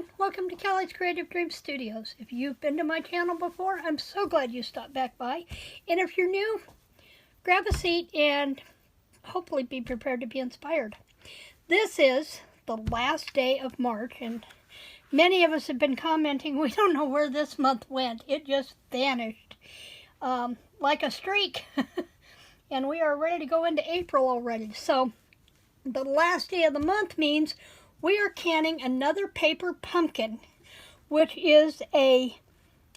everyone, welcome to Kelly's Creative Dream Studios. If you've been to my channel before, I'm so glad you stopped back by. And if you're new, grab a seat and hopefully be prepared to be inspired. This is the last day of March, and many of us have been commenting, we don't know where this month went. It just vanished like a streak. And we are ready to go into April already. So the last day of the month means we are canning another paper pumpkin, which is a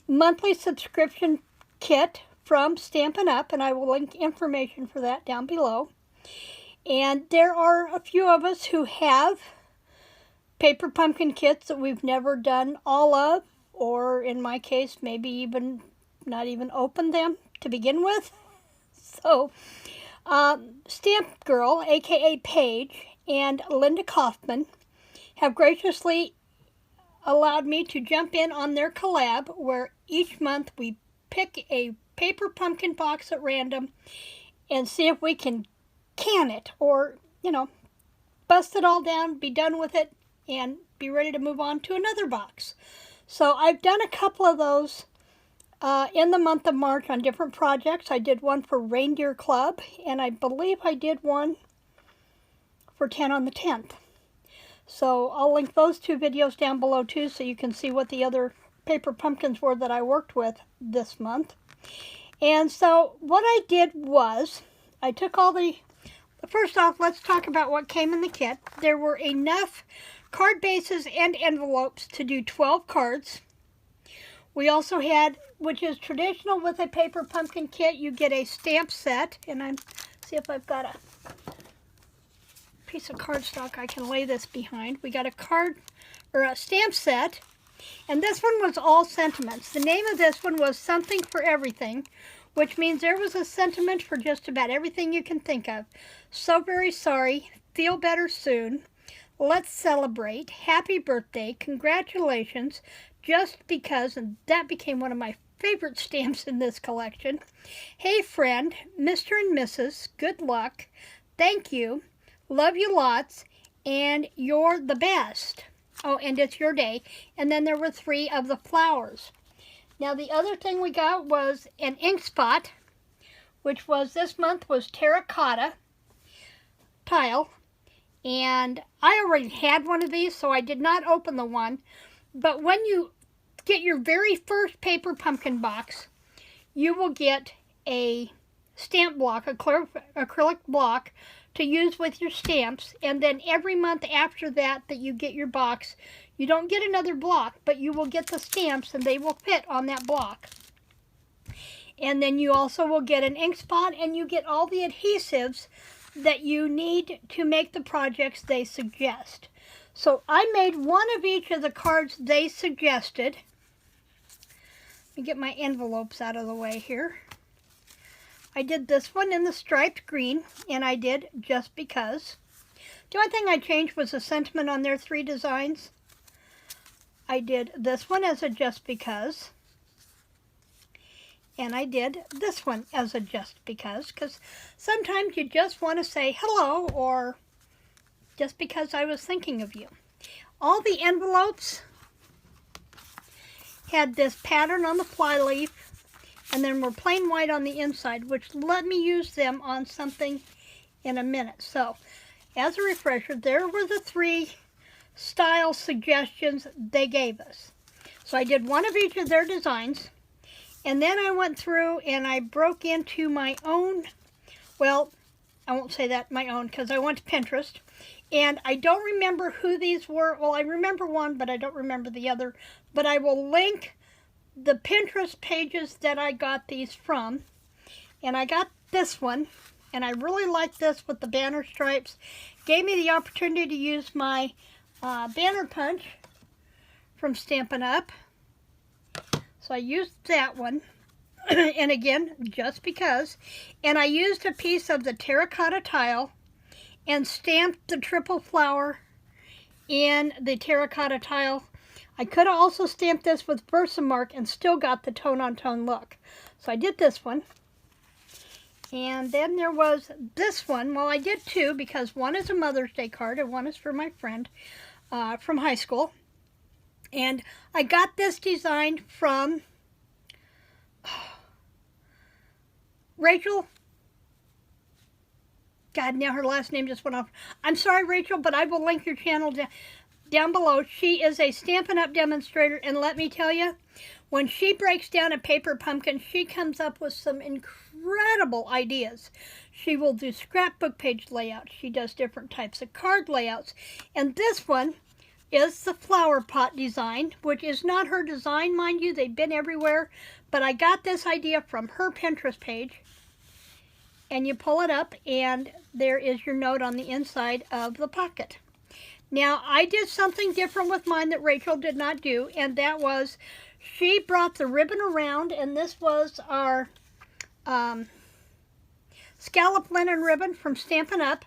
monthly subscription kit from Stampin' Up, and I will link information for that down below. And there are a few of us who have paper pumpkin kits that we've never done all of, or in my case, maybe even not even opened them to begin with. So, Stamp Girl, aka Paige, and Linda Kaufman have graciously allowed me to jump in on their collab, where each month we pick a paper pumpkin box at random and see if we can can it, or, bust it all down, be done with it, and be ready to move on to another box. So I've done a couple of those in the month of March on different projects. I did one for Reindeer Club, and I believe I did one for 10 on the 10th. So I'll link those two videos down below too, so you can see what the other paper pumpkins were that I worked with this month. And so what I did was, I took all first off, let's talk about what came in the kit. There were enough card bases and envelopes to do 12 cards. We also had, which is traditional with a paper pumpkin kit, you get a stamp set, and see if I've got a piece of cardstock I can lay this behind. We got a stamp set, and this one was all sentiments. The name of this one was Something for Everything, which means there was a sentiment for just about everything you can think of. So very sorry, feel better soon, let's celebrate, happy birthday, congratulations, just because, and that became one of my favorite stamps in this collection. Hey friend, Mr. and Mrs., good luck, thank you, love you lots, and you're the best. Oh, and it's your day. And then there were 3 of the flowers. Now the other thing we got was an ink spot, which was this month was Terra Cotta tile. And I already had one of these, so I did not open the one. But when you get your very first paper pumpkin box, you will get a stamp block, a clear acrylic block, to use with your stamps, and then every month after that you get your box, you don't get another block, but you will get the stamps and they will fit on that block. And then you also will get an ink spot, and you get all the adhesives that you need to make the projects they suggest. So I made one of each of the cards they suggested. Let me get my envelopes out of the way here. I did this one in the striped green, and I did Just Because. The only thing I changed was the sentiment on their 3 designs. I did this one as a Just Because. And I did this one as a Just Because sometimes you just want to say hello, or just because I was thinking of you. All the envelopes had this pattern on the flyleaf, and then we're plain white on the inside, which let me use them on something in a minute. So, as a refresher, there were the 3 style suggestions they gave us. So I did one of each of their designs, and then I went through and I broke into my own, well, I won't say that my own, because I went to Pinterest, and I don't remember who these were. Well, I remember one, but I don't remember the other, but I will link the Pinterest pages that I got these from. And I got this one, and I really like this with the banner stripes. Gave me the opportunity to use my banner punch from Stampin' Up. So I used that one, and again, Just Because. And I used a piece of the terracotta tile and stamped the triple flower in the terracotta tile. I could have also stamped this with Versamark and still got the tone-on-tone look. So I did this one. And then there was this one. Well, I did 2 because one is a Mother's Day card and one is for my friend from high school. And I got this design from Rachel. God, now her last name just went off. I'm sorry, Rachel, but I will link your channel down below. She is a Stampin' Up! Demonstrator, and let me tell you, when she breaks down a paper pumpkin, she comes up with some incredible ideas. She will do scrapbook page layouts. She does different types of card layouts. And this one is the flower pot design, which is not her design, mind you. They've been everywhere. But I got this idea from her Pinterest page. And you pull it up, and there is your note on the inside of the pocket. Now, I did something different with mine that Rachel did not do, and that was she brought the ribbon around, and this was our scallop linen ribbon from Stampin' Up!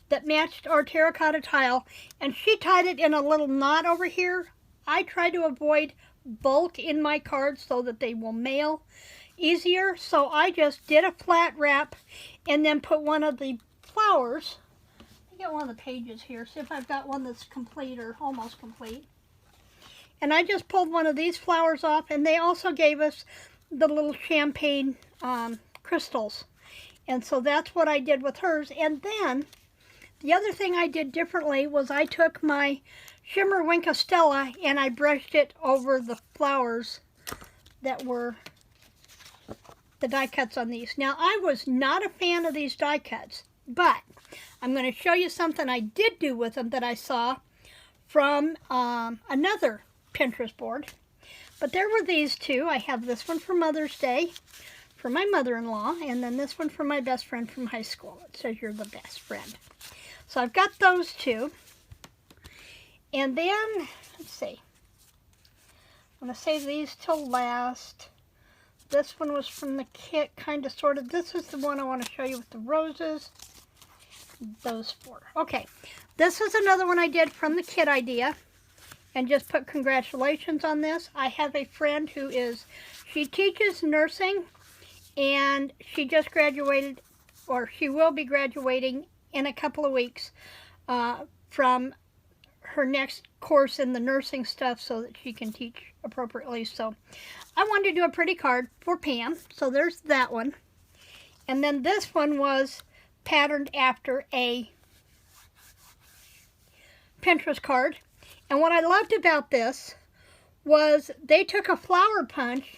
That matched our terracotta tile, and she tied it in a little knot over here. I try to avoid bulk in my cards so that they will mail easier, so I just did a flat wrap and then put one of the flowers. I got one of the pages here, see if I've got one that's complete or almost complete. And I just pulled one of these flowers off, and they also gave us the little champagne crystals. And so that's what I did with hers. And then the other thing I did differently was I took my Shimmer Wink Stella and I brushed it over the flowers that were the die cuts on these. Now, I was not a fan of these die cuts, but I'm going to show you something I did do with them that I saw from another Pinterest board. But there were these two. I have this one for Mother's Day for my mother-in-law, and then this one for my best friend from high school. It says you're the best friend. So I've got those two. And then, let's see. I'm going to save these till last. This one was from the kit, kind of, sort of. This is the one I want to show you with the roses. Those four. Okay, this is another one I did from the kit idea. And just put congratulations on this. I have a friend who she teaches nursing. And she just graduated, or she will be graduating in a couple of weeks from her next course in the nursing stuff so that she can teach appropriately. So I wanted to do a pretty card for Pam. So there's that one. And then this one was patterned after a Pinterest card. And what I loved about this was they took a flower punch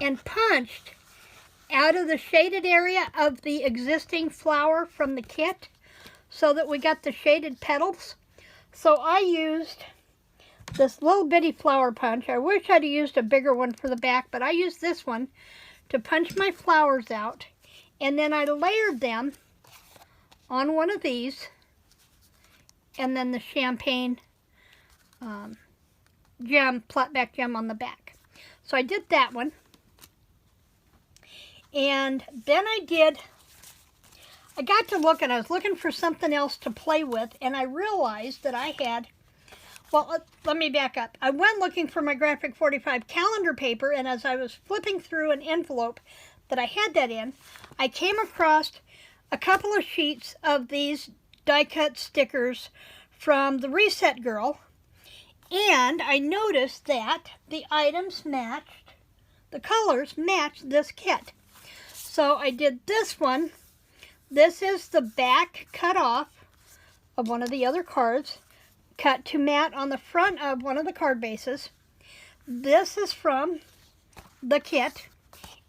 and punched out of the shaded area of the existing flower from the kit so that we got the shaded petals. So I used this little bitty flower punch. I wish I'd used a bigger one for the back, but I used this one to punch my flowers out. And then I layered them on one of these, and then the champagne gem, flat back gem on the back. So I did that one. And then I got to look, and I was looking for something else to play with, and I realized that I had, well, let me back up. I went looking for my Graphic 45 calendar paper, and as I was flipping through an envelope that I had that in, I came across a couple of sheets of these die-cut stickers from the Reset Girl, and I noticed that the items matched, the colors matched this kit. So I did this one. This is the back cut off of one of the other cards, cut to mat on the front of one of the card bases. This is from the kit,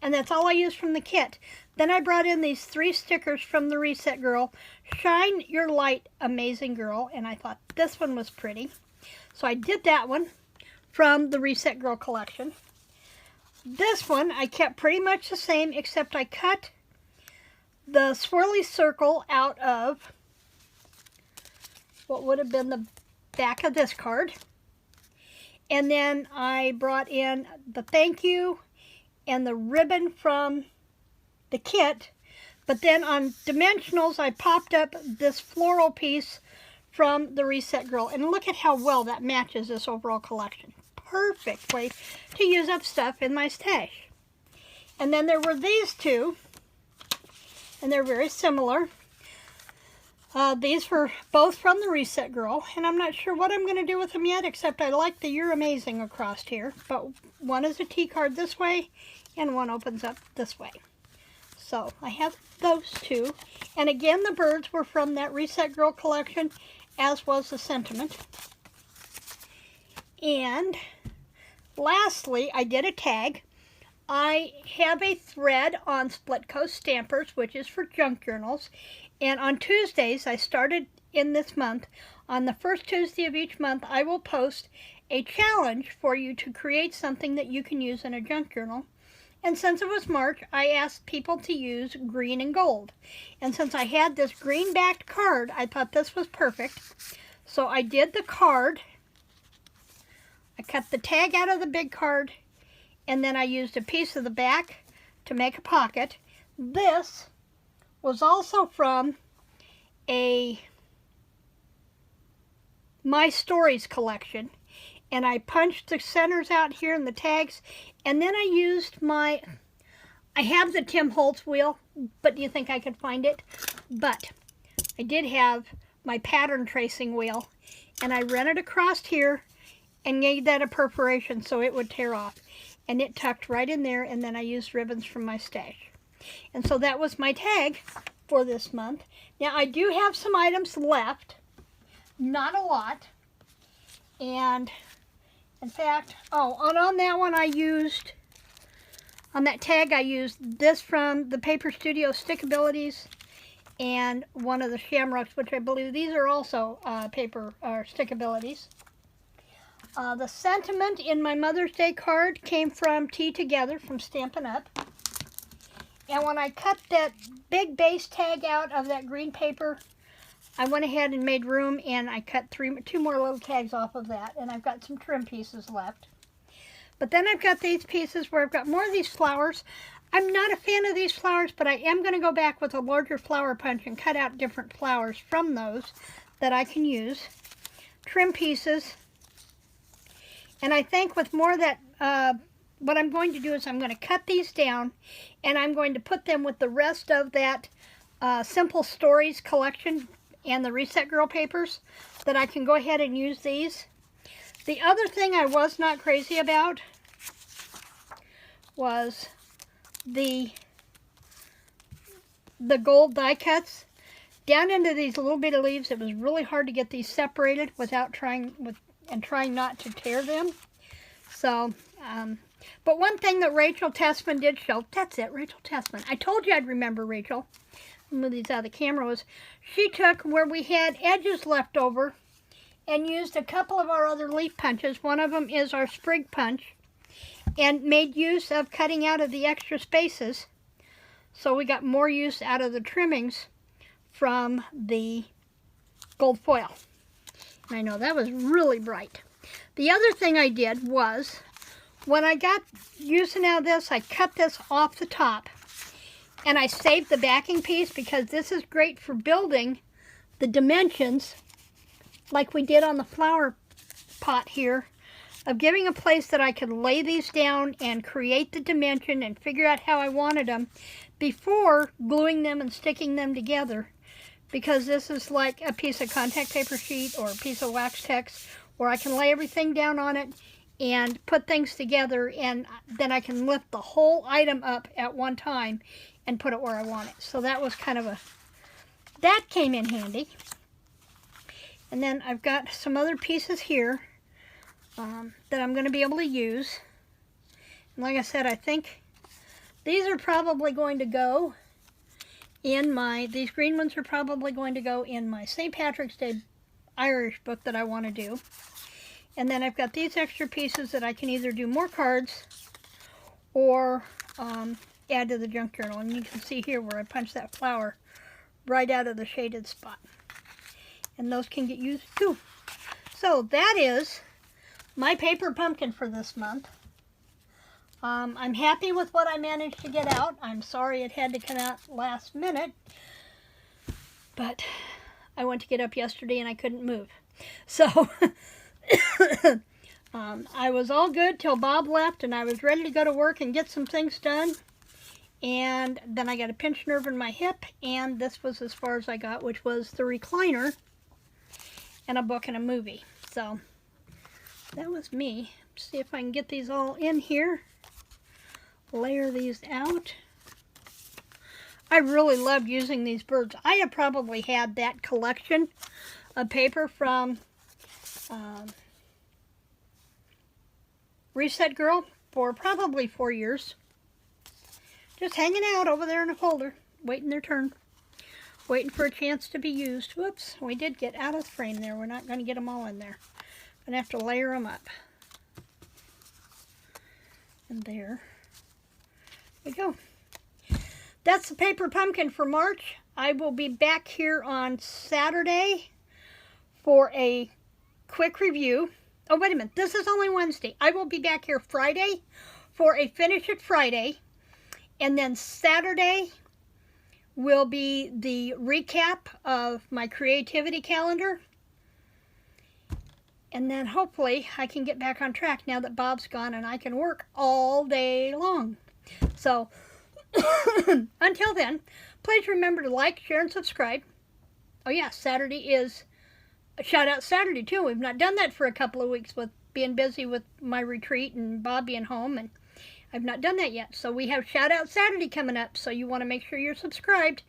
and that's all I used from the kit. Then I brought in these 3 stickers from the Reset Girl, Shine Your Light, Amazing Girl, and I thought this one was pretty. So I did that one from the Reset Girl collection. This one I kept pretty much the same, except I cut the swirly circle out of what would have been the back of this card. And then I brought in the thank you and the ribbon from the kit. But then on dimensionals, I popped up this floral piece from the Reset Girl. And look at how well that matches this overall collection. Perfect way to use up stuff in my stash. And then there were these two, and they're very similar. These were both from the Reset Girl, and I'm not sure what I'm going to do with them yet, except I like the You're Amazing across here. But one is a T card this way, and one opens up this way. So I have those two. And again, the birds were from that Reset Girl collection, as was the sentiment. And lastly, I did a tag. I have a thread on Split Coast Stampers, which is for junk journals. And on Tuesdays, I started in this month, on the first Tuesday of each month, I will post a challenge for you to create something that you can use in a junk journal. And since it was March, I asked people to use green and gold. And since I had this green backed card, I thought this was perfect. So I did the card. I cut the tag out of the big card, and then I used a piece of the back to make a pocket. This was also from a My Stories collection, and I punched the centers out here in the tags, and then I used I have the Tim Holtz wheel, but do you think I could find it? But I did have my pattern tracing wheel, and I ran it across here and gave that a perforation so it would tear off, and it tucked right in there, and then I used ribbons from my stash. And so that was my tag for this month. Now I do have some items left, not a lot, and in fact, on that one I used, on that tag I used this from the Paper Studio Stickabilities and one of the Shamrocks, which I believe these are also paper Stickabilities. The sentiment in my Mother's Day card came from Tea Together from Stampin' Up. And when I cut that big base tag out of that green paper, I went ahead and made room, and I cut two more little tags off of that, and I've got some trim pieces left. But then I've got these pieces where I've got more of these flowers. I'm not a fan of these flowers, but I am going to go back with a larger flower punch and cut out different flowers from those that I can use. Trim pieces. And I think with more of that, what I'm going to do is I'm going to cut these down, and I'm going to put them with the rest of that Simple Stories collection and the Reset Girl papers, that I can go ahead and use these. The other thing I was not crazy about was the gold die cuts. Down into these little bitty leaves, it was really hard to get these separated without trying not to tear them. So, but one thing that Rachel Tessman did show, that's it, Rachel Tessman. I told you I'd remember Rachel. I'll move these out of the camera. Was she took where we had edges left over and used a couple of our other leaf punches. One of them is our sprig punch, and made use of cutting out of the extra spaces. So we got more use out of the trimmings from the gold foil. And I know that was really bright. The other thing I did was, when I got using out of this, I cut this off the top, and I saved the backing piece, because this is great for building the dimensions like we did on the flower pot here, of giving a place that I could lay these down and create the dimension and figure out how I wanted them before gluing them and sticking them together. Because this is like a piece of contact paper sheet or a piece of wax text, where I can lay everything down on it and put things together, and then I can lift the whole item up at one time and put it where I want it. So that was kind of that came in handy. And then I've got some other pieces here that I'm going to be able to use. And like I said, I think these are probably going to go in these green ones are probably going to go in my St. Patrick's Day Irish book that I want to do. And then I've got these extra pieces that I can either do more cards or add to the junk journal. And you can see here where I punched that flower right out of the shaded spot. And those can get used too. So that is my paper pumpkin for this month. I'm happy with what I managed to get out. I'm sorry it had to come out last minute, but I went to get up yesterday and I couldn't move. So I was all good till Bob left, and I was ready to go to work and get some things done. And then I got a pinched nerve in my hip, and this was as far as I got, which was the recliner and a book and a movie. So that was me. See if I can get these all in here. Layer these out. I really love using these birds. I have probably had that collection of paper from Reset Girl for probably 4 years. Just hanging out over there in a folder, waiting their turn. Waiting for a chance to be used. Whoops, we did get out of the frame there. We're not going to get them all in there. Going to have to layer them up. And there we go. That's the paper pumpkin for March. I will be back here on Saturday for a quick review. Oh, wait a minute. This is only Wednesday. I will be back here Friday for a Finish It Friday. And then Saturday will be the recap of my creativity calendar. And then hopefully I can get back on track now that Bob's gone and I can work all day long. So until then, please remember to like, share, and subscribe. Oh yeah, Saturday is a shout out Saturday too. We've not done that for a couple of weeks with being busy with my retreat and Bob being home, and I've not done that yet. So we have shout out Saturday coming up, so you want to make sure you're subscribed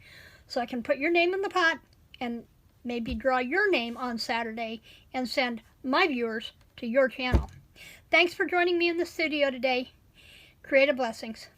so I can put your name in the pot and maybe draw your name on Saturday and send my viewers to your channel. Thanks for joining me in the studio today. Creative blessings.